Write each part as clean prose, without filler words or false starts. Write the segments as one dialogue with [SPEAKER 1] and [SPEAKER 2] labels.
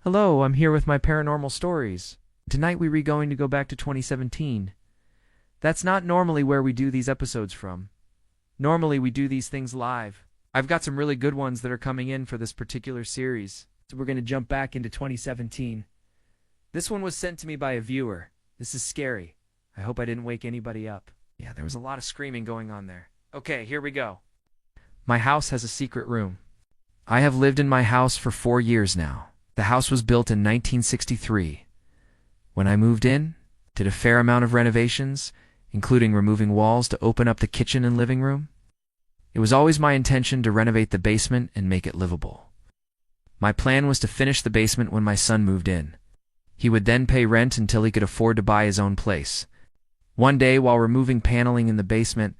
[SPEAKER 1] Hello, I'm here with my paranormal stories. Tonight we're going to go back to 2017. That's not normally where we do these episodes from. Normally we do these things live. I've got some really good ones that are coming in for this particular series, so we're going to jump back into 2017. This one was sent to me by a viewer. This is scary. I hope I didn't wake anybody up. Yeah, there was a lot of screaming going on there. Okay, here we go. My house has a secret room. I have lived in my house for 4 years now. The house was built in 1963. When I moved in, did a fair amount of renovations, including removing walls to open up the kitchen and living room. It was always my intention to renovate the basement and make it livable. My plan was to finish the basement when my son moved in. He would then pay rent until he could afford to buy his own place. One day, while removing paneling in the basement,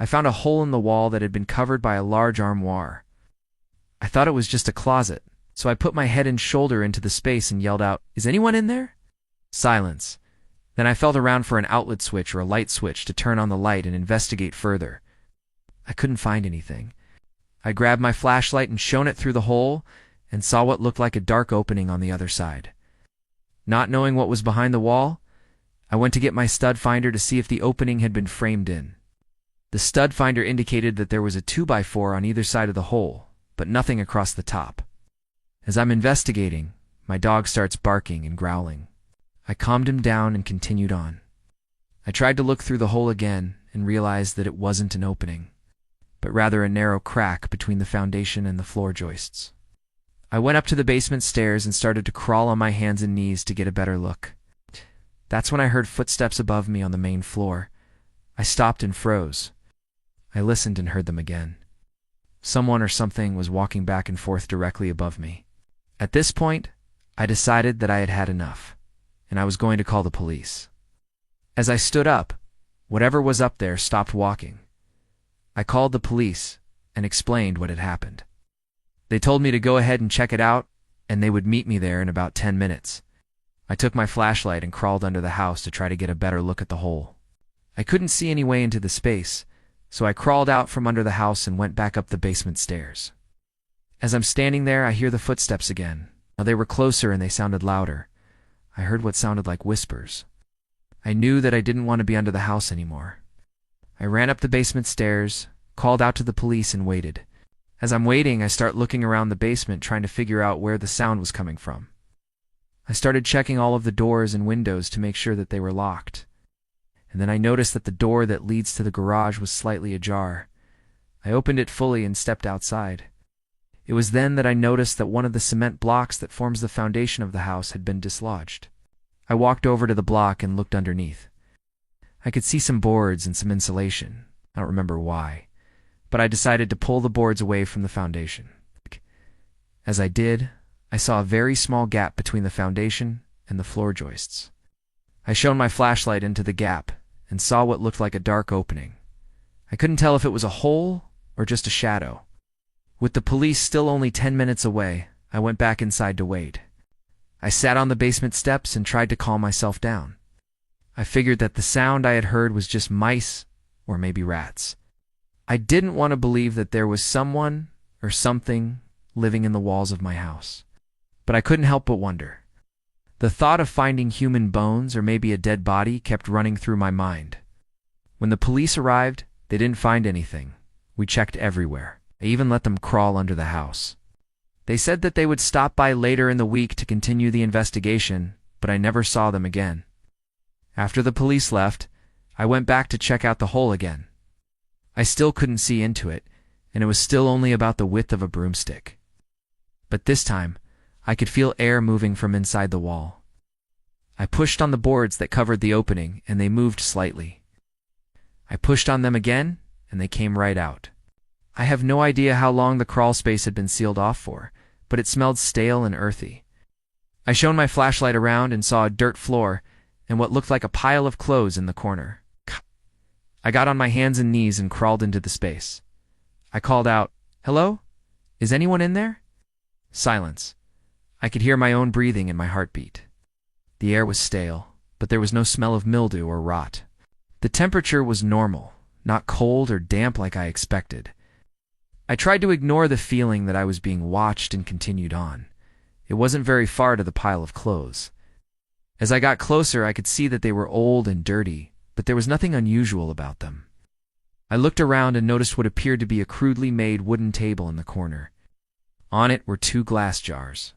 [SPEAKER 1] I found a hole in the wall that had been covered by a large armoire. I thought it was just a closet, so I put my head and shoulder into the space and yelled out, "Is anyone in there?" Silence. Then I felt around for an outlet switch or a light switch to turn on the light and investigate further. I couldn't find anything. I grabbed my flashlight and shone it through the hole and saw what looked like a dark opening on the other side. Not knowing what was behind the wall, I went to get my stud finder to see if the opening had been framed in. The stud finder indicated that there was a 2x4 on either side of the hole, but nothing across the top. As I'm investigating, my dog starts barking and growling. I calmed him down and continued on. I tried to look through the hole again and realized that it wasn't an opening, but rather a narrow crack between the foundation and the floor joists. I went up to the basement stairs and started to crawl on my hands and knees to get a better look. That's when I heard footsteps above me on the main floor. I stopped and froze. I listened and heard them again. Someone or something was walking back and forth directly above me. At this point, I decided that I had had enough, and I was going to call the police. As I stood up, whatever was up there stopped walking. I called the police and explained what had happened. They told me to go ahead and check it out, and they would meet me there in about 10 minutes. I took my flashlight and crawled under the house to try to get a better look at the hole. I couldn't see any way into the space, so I crawled out from under the house and went back up the basement stairs. As I'm standing there, I hear the footsteps again. Now they were closer and they sounded louder. I heard what sounded like whispers. I knew that I didn't want to be under the house anymore. I ran up the basement stairs, called out to the police, and waited. As I'm waiting, I start looking around the basement trying to figure out where the sound was coming from. I started checking all of the doors and windows to make sure that they were locked. And then I noticed that the door that leads to the garage was slightly ajar. I opened it fully and stepped outside. It was then that I noticed that one of the cement blocks that forms the foundation of the house had been dislodged. I walked over to the block and looked underneath. I could see some boards and some insulation. I don't remember why, but I decided to pull the boards away from the foundation. As I did, I saw a very small gap between the foundation and the floor joists. I shone my flashlight into the gap and saw what looked like a dark opening. I couldn't tell if it was a hole or just a shadow. With the police still only 10 minutes away, I went back inside to wait. I sat on the basement steps and tried to calm myself down. I figured that the sound I had heard was just mice or maybe rats. I didn't want to believe that there was someone or something living in the walls of my house, but I couldn't help but wonder. The thought of finding human bones or maybe a dead body kept running through my mind. When the police arrived, they didn't find anything. We checked everywhere. I even let them crawl under the house. They said that they would stop by later in the week to continue the investigation, but I never saw them again. After the police left, I went back to check out the hole again. I still couldn't see into it, and it was still only about the width of a broomstick. But this time, I could feel air moving from inside the wall. I pushed on the boards that covered the opening, and they moved slightly. I pushed on them again, and they came right out. I have no idea how long the crawl space had been sealed off for, but it smelled stale and earthy. I shone my flashlight around and saw a dirt floor and what looked like a pile of clothes in the corner. I got on my hands and knees and crawled into the space. I called out, "Hello? Is anyone in there?" Silence. I could hear my own breathing and my heartbeat. The air was stale, but there was no smell of mildew or rot. The temperature was normal, not cold or damp like I expected. I tried to ignore the feeling that I was being watched and continued on. It wasn't very far to the pile of clothes. As I got closer, I could see that they were old and dirty, but there was nothing unusual about them. I looked around and noticed what appeared to be a crudely made wooden table in the corner. On it were two glass jars.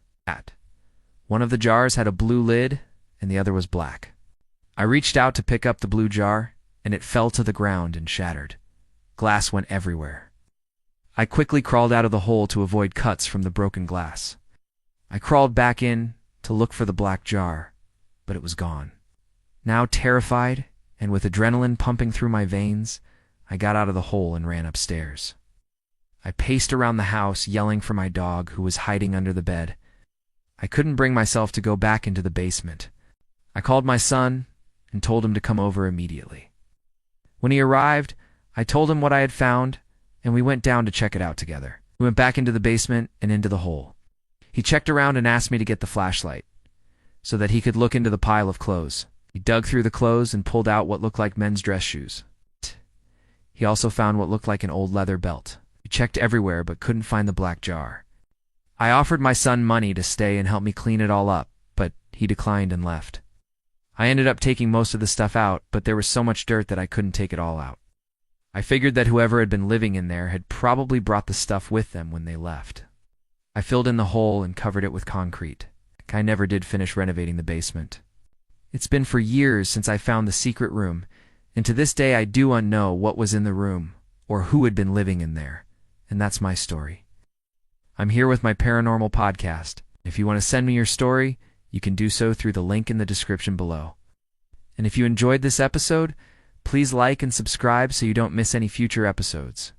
[SPEAKER 1] One of the jars had a blue lid, and the other was black. I reached out to pick up the blue jar, and it fell to the ground and shattered. Glass went everywhere. I quickly crawled out of the hole to avoid cuts from the broken glass. I crawled back in to look for the black jar, but it was gone. Now terrified, and with adrenaline pumping through my veins, I got out of the hole and ran upstairs. I paced around the house, yelling for my dog, who was hiding under the bed. I couldn't bring myself to go back into the basement. I called my son and told him to come over immediately. When he arrived, I told him what I had found, and we went down to check it out together. We went back into the basement and into the hole. He checked around and asked me to get the flashlight so that he could look into the pile of clothes. He dug through the clothes and pulled out what looked like men's dress shoes. He also found what looked like an old leather belt. He checked everywhere but couldn't find the black jar. I offered my son money to stay and help me clean it all up, but he declined and left. I ended up taking most of the stuff out, but there was so much dirt that I couldn't take it all out. I figured that whoever had been living in there had probably brought the stuff with them when they left. I filled in the hole and covered it with concrete. I never did finish renovating the basement. It's been for years since I found the secret room, and to this day I do not know what was in the room or who had been living in there, and that's my story. I'm here with my paranormal podcast. If you want to send me your story, you can do so through the link in the description below. And if you enjoyed this episode, please like and subscribe so you don't miss any future episodes.